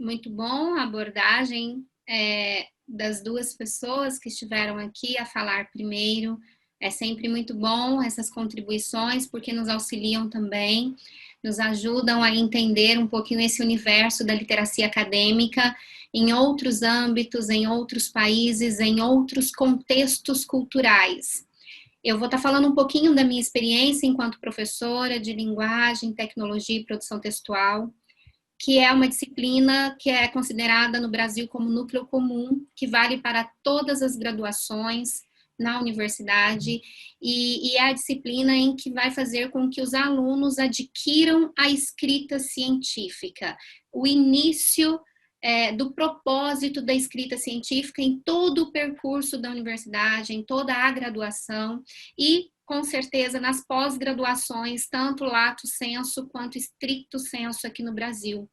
muito bom a abordagem das duas pessoas que estiveram aqui a falar primeiro. É sempre muito bom essas contribuições, porque nos auxiliam também, nos ajudam a entender um pouquinho esse universo da literacia acadêmica em outros âmbitos, em outros países, em outros contextos culturais. Eu vou estar falando um pouquinho da minha experiência enquanto professora de linguagem, tecnologia e produção textual, que é uma disciplina que é considerada no Brasil como núcleo comum, que vale para todas as graduações na universidade, e é a disciplina em que vai fazer com que os alunos adquiram a escrita científica, o início do propósito da escrita científica em todo o percurso da universidade, em toda a graduação e, com certeza, nas pós-graduações, tanto lato sensu quanto stricto sensu aqui no Brasil.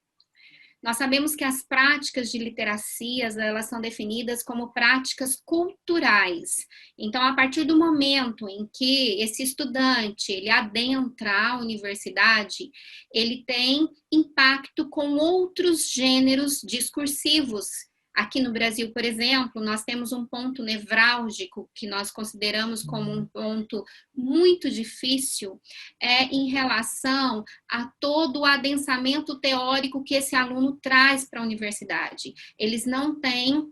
Nós sabemos que as práticas de literacias, elas são definidas como práticas culturais. Então, a partir do momento em que esse estudante, ele adentra a universidade, ele tem impacto com outros gêneros discursivos. Aqui no Brasil, por exemplo, nós temos um ponto nevrálgico que nós consideramos como um ponto muito difícil em relação a todo o adensamento teórico que esse aluno traz para a universidade. Eles não têm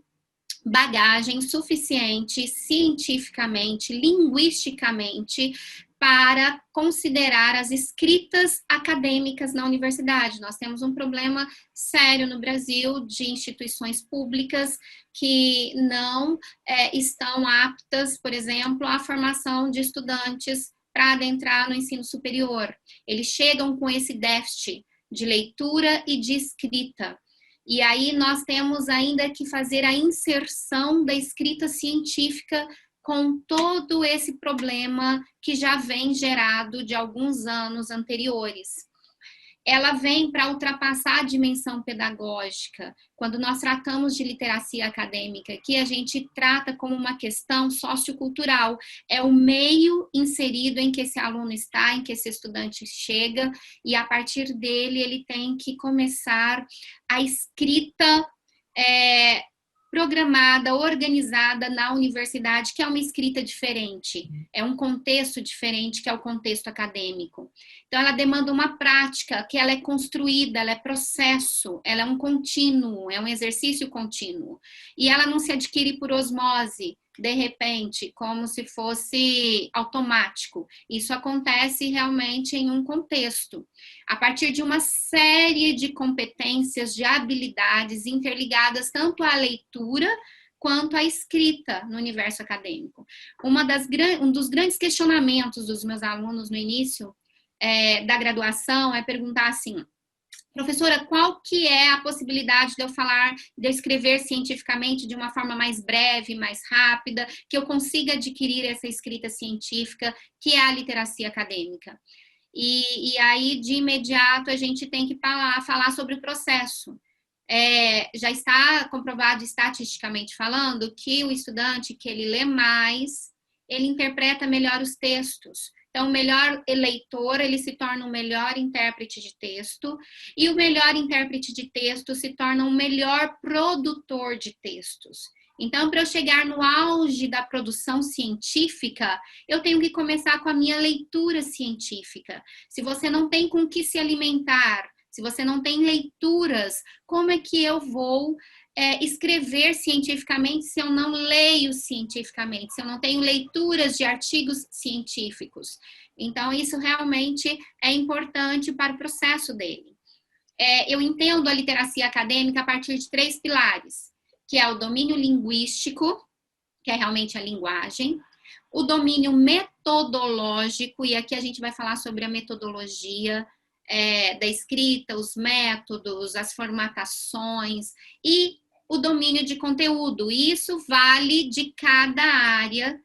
bagagem suficiente cientificamente, linguisticamente, para considerar as escritas acadêmicas na universidade. Nós temos um problema sério no Brasil de instituições públicas que não estão aptas, por exemplo, à formação de estudantes para adentrar no ensino superior. Eles chegam com esse déficit de leitura e de escrita. E aí nós temos ainda que fazer a inserção da escrita científica com todo esse problema que já vem gerado de alguns anos anteriores. Ela vem para ultrapassar a dimensão pedagógica. Quando nós tratamos de literacia acadêmica, que a gente trata como uma questão sociocultural, é o meio inserido em que esse aluno está, em que esse estudante chega, e a partir dele ele tem que começar a escrita programada, organizada na universidade, que é uma escrita diferente, é um contexto diferente, que é o contexto acadêmico. Então, ela demanda uma prática, que ela é construída, ela é processo, ela é um contínuo, é um exercício contínuo. E ela não se adquire por osmose, de repente, como se fosse automático. Isso acontece realmente em um contexto, a partir de uma série de competências, de habilidades interligadas tanto à leitura quanto à escrita no universo acadêmico. Um dos grandes questionamentos dos meus alunos no início da graduação é perguntar assim: professora, qual que é a possibilidade de eu escrever cientificamente de uma forma mais breve, mais rápida, que eu consiga adquirir essa escrita científica, que é a literacia acadêmica? E aí, de imediato, a gente tem que falar sobre o processo. Já está comprovado estatisticamente falando que o estudante que ele lê mais, ele interpreta melhor os textos. Então, o melhor leitor, ele se torna um melhor intérprete de texto, e o melhor intérprete de texto se torna um melhor produtor de textos. Então, para eu chegar no auge da produção científica, eu tenho que começar com a minha leitura científica. Se você não tem com que se alimentar, se você não tem leituras, como é que eu vou escrever cientificamente se eu não leio cientificamente, se eu não tenho leituras de artigos científicos? Então, isso realmente é importante para o processo dele. Eu entendo a literacia acadêmica a partir de 3 pilares, que é o domínio linguístico, que é realmente a linguagem, o domínio metodológico, e aqui a gente vai falar sobre a metodologia da escrita, os métodos, as formatações, e o domínio de conteúdo. Isso vale de cada área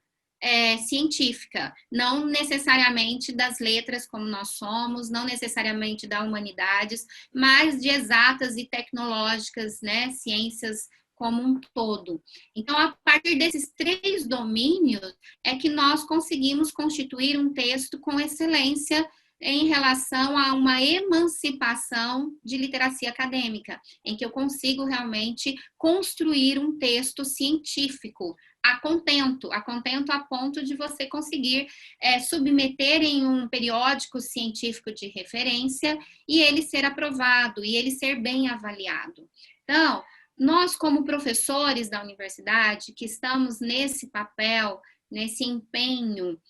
científica, não necessariamente das letras como nós somos, não necessariamente das humanidades, mas de exatas e tecnológicas, né, ciências como um todo. Então, a partir desses 3 domínios é que nós conseguimos constituir um texto com excelência em relação a uma emancipação de literacia acadêmica, em que eu consigo realmente construir um texto científico a contento a ponto de você conseguir submeter em um periódico científico de referência e ele ser aprovado, e ele ser bem avaliado. Então, nós como professores da universidade, que estamos nesse papel, nesse empenho,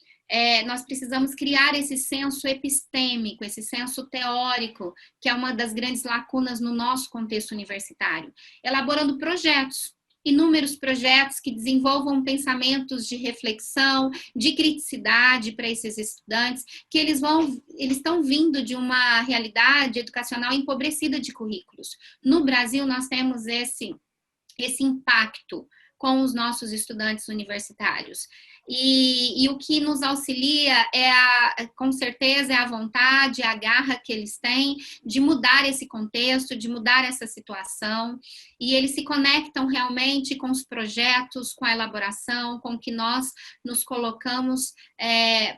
nós precisamos criar esse senso epistêmico, esse senso teórico, que é uma das grandes lacunas no nosso contexto universitário, elaborando projetos, inúmeros projetos que desenvolvam pensamentos de reflexão, de criticidade para esses estudantes, que eles estão vindo de uma realidade educacional empobrecida de currículos. No Brasil, nós temos esse impacto com os nossos estudantes universitários. E o que nos auxilia com certeza, é a vontade, a garra que eles têm de mudar esse contexto, de mudar essa situação, e eles se conectam realmente com os projetos, com a elaboração, com que nós nos colocamos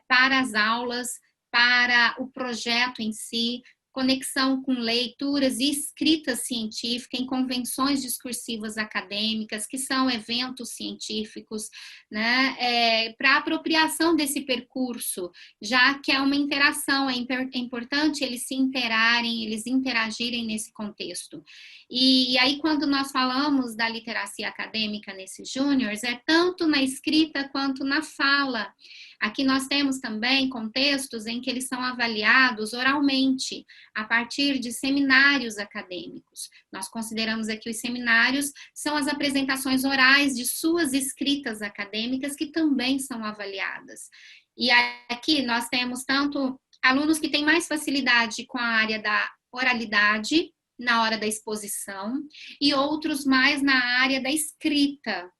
para as aulas, para o projeto em si, conexão com leituras e escrita científica em convenções discursivas acadêmicas, que são eventos científicos, né, para apropriação desse percurso, já que é uma interação, é importante eles se eles interagirem nesse contexto. E aí, quando nós falamos da literacia acadêmica nesses júniores, é tanto na escrita quanto na fala. Aqui nós temos também contextos em que eles são avaliados oralmente, a partir de seminários acadêmicos. Nós consideramos aqui os seminários são as apresentações orais de suas escritas acadêmicas que também são avaliadas. E aqui nós temos tanto alunos que têm mais facilidade com a área da oralidade, na hora da exposição, e outros mais na área da escrita.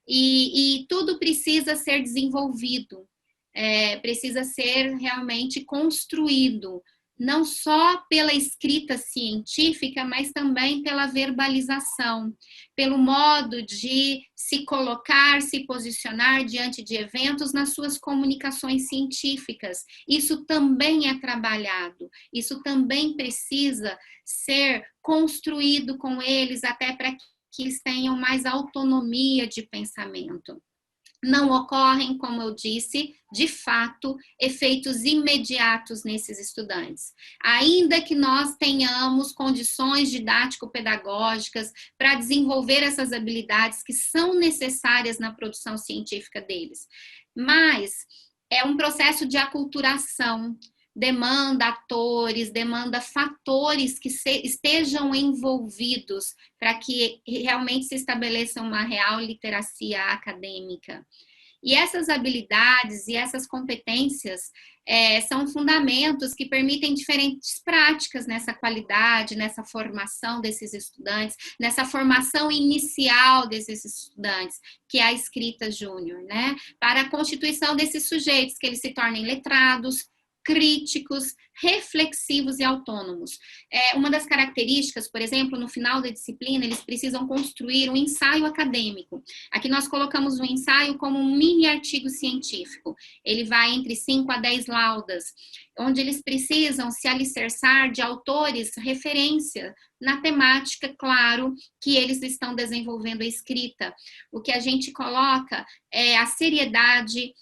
E tudo precisa ser desenvolvido, precisa ser realmente construído, não só pela escrita científica, mas também pela verbalização, pelo modo de se colocar, se posicionar diante de eventos nas suas comunicações científicas. Isso também é trabalhado, isso também precisa ser construído com eles, até para que eles tenham mais autonomia de pensamento. Não ocorrem, como eu disse, de fato, efeitos imediatos nesses estudantes. Ainda que nós tenhamos condições didático-pedagógicas para desenvolver essas habilidades que são necessárias na produção científica deles. Mas é um processo de aculturação, demanda atores, demanda fatores que estejam envolvidos para que realmente se estabeleça uma real literacia acadêmica. E essas habilidades e essas competências são fundamentos que permitem diferentes práticas nessa qualidade, nessa formação desses estudantes, nessa formação inicial desses estudantes, que é a escrita júnior, né? Para a constituição desses sujeitos, que eles se tornem letrados, críticos, reflexivos e autônomos. Uma das características, por exemplo, no final da disciplina, eles precisam construir um ensaio acadêmico. Aqui nós colocamos o ensaio como um mini artigo científico. Ele vai entre 5 a 10 laudas, onde eles precisam se alicerçar de autores referência na temática, claro, que eles estão desenvolvendo a escrita. O que a gente coloca é a seriedade,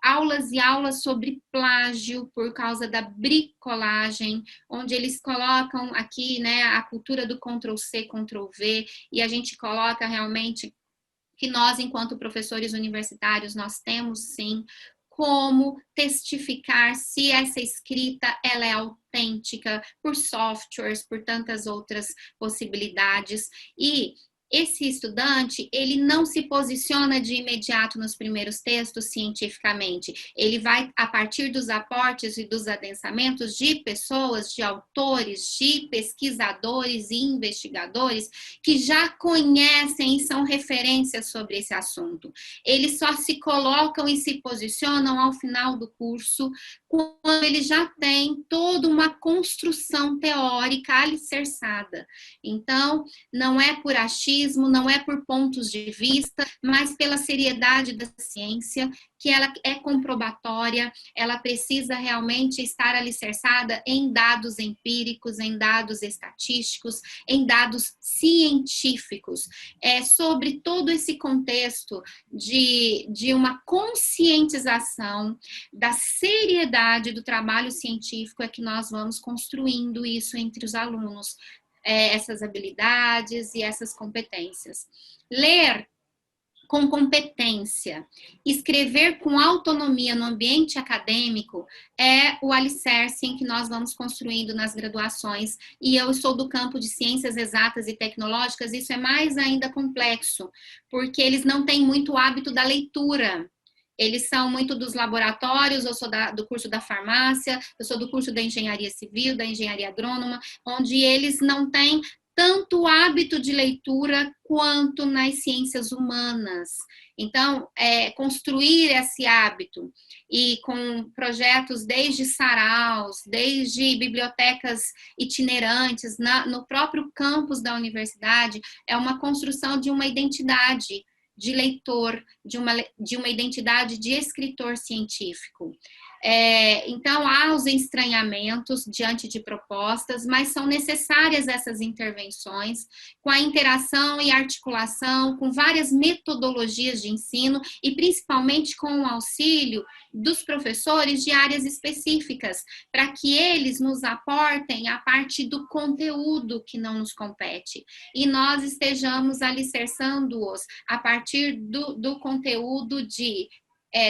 aulas e aulas sobre plágio por causa da bricolagem, onde eles colocam aqui, né, a cultura do Ctrl+C, Ctrl+V, e a gente coloca realmente que nós, enquanto professores universitários, nós temos sim como testificar se essa escrita ela é autêntica por softwares, por tantas outras possibilidades. E esse estudante, ele não se posiciona de imediato nos primeiros textos cientificamente. Ele vai, a partir dos aportes e dos adensamentos de pessoas, de autores, de pesquisadores e investigadores que já conhecem e são referências sobre esse assunto. Eles só se colocam e se posicionam ao final do curso, quando ele já tem toda uma construção teórica alicerçada. Então, não é por achismo, achismo, não é por pontos de vista, mas pela seriedade da ciência, que ela é comprobatória, ela precisa realmente estar alicerçada em dados empíricos, em dados estatísticos, em dados científicos, sobre todo esse contexto de uma conscientização da seriedade do trabalho científico é que nós vamos construindo isso entre os alunos, essas habilidades e essas competências. Ler com competência, escrever com autonomia no ambiente acadêmico é o alicerce em que nós vamos construindo nas graduações. E eu sou do campo de ciências exatas e tecnológicas, isso é mais ainda complexo, porque eles não têm muito hábito da leitura. Eles são muito dos laboratórios, eu sou do curso da farmácia, eu sou do curso da engenharia civil, da engenharia agrônoma, onde eles não têm tanto hábito de leitura quanto nas ciências humanas. Então, construir esse hábito e com projetos desde saraus, desde bibliotecas itinerantes, no próprio campus da universidade, é uma construção de uma identidade de leitor, de uma identidade de escritor científico. Então, há os estranhamentos diante de propostas, mas são necessárias essas intervenções, com a interação e articulação, com várias metodologias de ensino e principalmente com o auxílio dos professores de áreas específicas, para que eles nos aportem a parte do conteúdo que não nos compete e nós estejamos alicerçando-os a partir do conteúdo de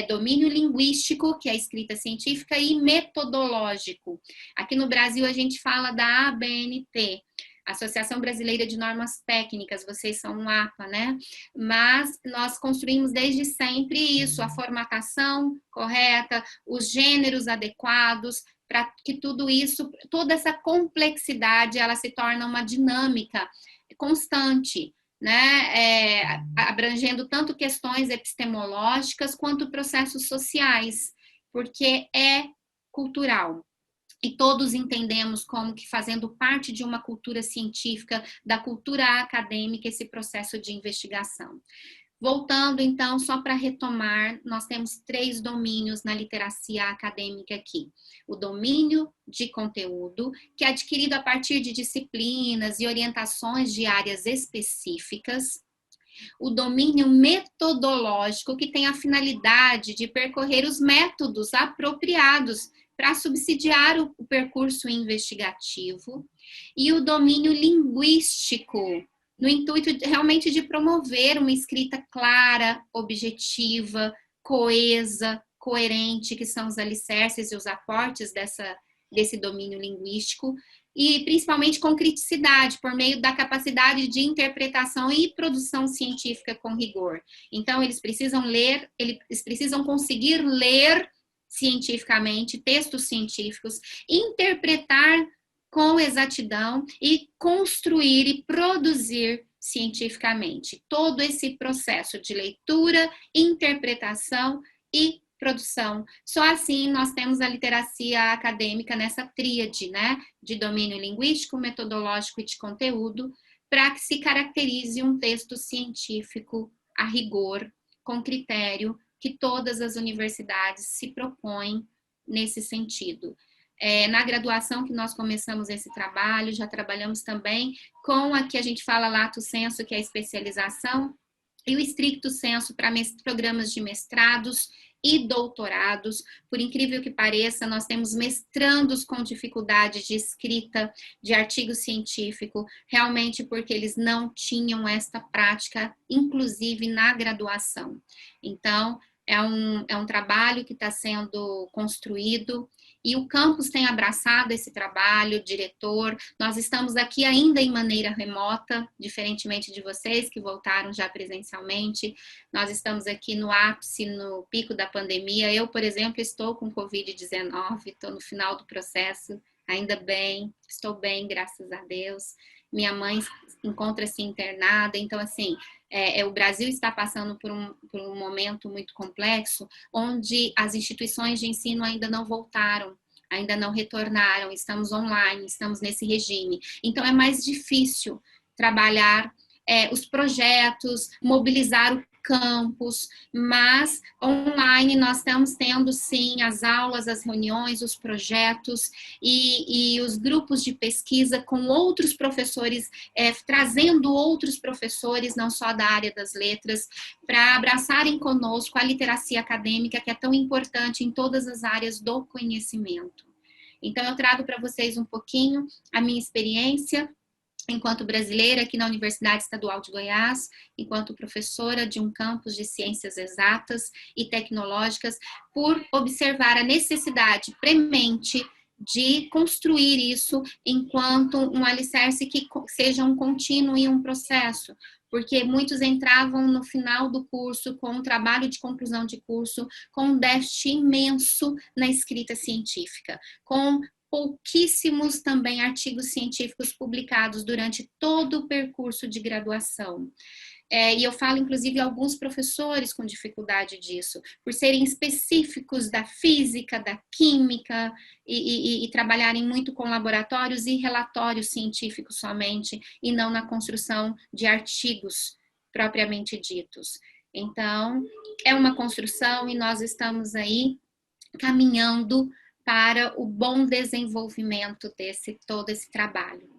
domínio linguístico, que é a escrita científica, e metodológico. Aqui no Brasil a gente fala da ABNT, Associação Brasileira de Normas Técnicas, vocês são um APA, né? Mas nós construímos desde sempre isso, a formatação correta, os gêneros adequados, para que tudo isso, toda essa complexidade, ela se torna uma dinâmica constante, né, abrangendo tanto questões epistemológicas quanto processos sociais, porque é cultural. E todos entendemos como que fazendo parte de uma cultura científica, da cultura acadêmica, esse processo de investigação. Voltando, então, só para retomar, nós temos 3 domínios na literacia acadêmica aqui. O domínio de conteúdo, que é adquirido a partir de disciplinas e orientações de áreas específicas. O domínio metodológico, que tem a finalidade de percorrer os métodos apropriados para subsidiar o percurso investigativo. E o domínio linguístico, no intuito realmente de promover uma escrita clara, objetiva, coesa, coerente, que são os alicerces e os aportes desse domínio linguístico, e principalmente com criticidade, por meio da capacidade de interpretação e produção científica com rigor. Então, eles precisam ler, eles precisam conseguir ler cientificamente textos científicos, interpretar com exatidão e construir e produzir cientificamente. Todo esse processo de leitura, interpretação e produção. Só assim nós temos a literacia acadêmica nessa tríade, né? De domínio linguístico, metodológico e de conteúdo, para que se caracterize um texto científico a rigor, com critério, que todas as universidades se propõem nesse sentido. Na graduação que nós começamos esse trabalho, já trabalhamos também com a que a gente fala lato sensu, que é a especialização, e o stricto sensu para programas de mestrados e doutorados. Por incrível que pareça, nós temos mestrandos com dificuldade de escrita de artigo científico, realmente porque eles não tinham esta prática, inclusive na graduação. Então, é um trabalho que está sendo construído e o campus tem abraçado esse trabalho, o diretor. Nós estamos aqui ainda em maneira remota, diferentemente de vocês que voltaram já presencialmente. Nós estamos aqui no ápice, no pico da pandemia. Eu, por exemplo, estou com Covid-19, estou no final do processo, ainda bem, estou bem, graças a Deus. Minha mãe encontra-se internada, então, assim, o Brasil está passando por um momento muito complexo, onde as instituições de ensino ainda não voltaram, ainda não retornaram, estamos online, estamos nesse regime. Então, é mais difícil trabalhar os projetos, mobilizar o campus, mas online nós estamos tendo sim as aulas, as reuniões, os projetos e os grupos de pesquisa com outros professores, trazendo outros professores, não só da área das letras, para abraçarem conosco a literacia acadêmica, que é tão importante em todas as áreas do conhecimento. Então, eu trago para vocês um pouquinho a minha experiência enquanto brasileira aqui na Universidade Estadual de Goiás, enquanto professora de um campus de ciências exatas e tecnológicas, por observar a necessidade premente de construir isso enquanto um alicerce que seja um contínuo e um processo, porque muitos entravam no final do curso com um trabalho de conclusão de curso com um déficit imenso na escrita científica, com pouquíssimos também artigos científicos publicados durante todo o percurso de graduação. E eu falo, inclusive, alguns professores com dificuldade disso, por serem específicos da física, da química, e trabalharem muito com laboratórios e relatórios científicos somente, e não na construção de artigos propriamente ditos. Então, é uma construção e nós estamos aí caminhando para o bom desenvolvimento todo esse trabalho.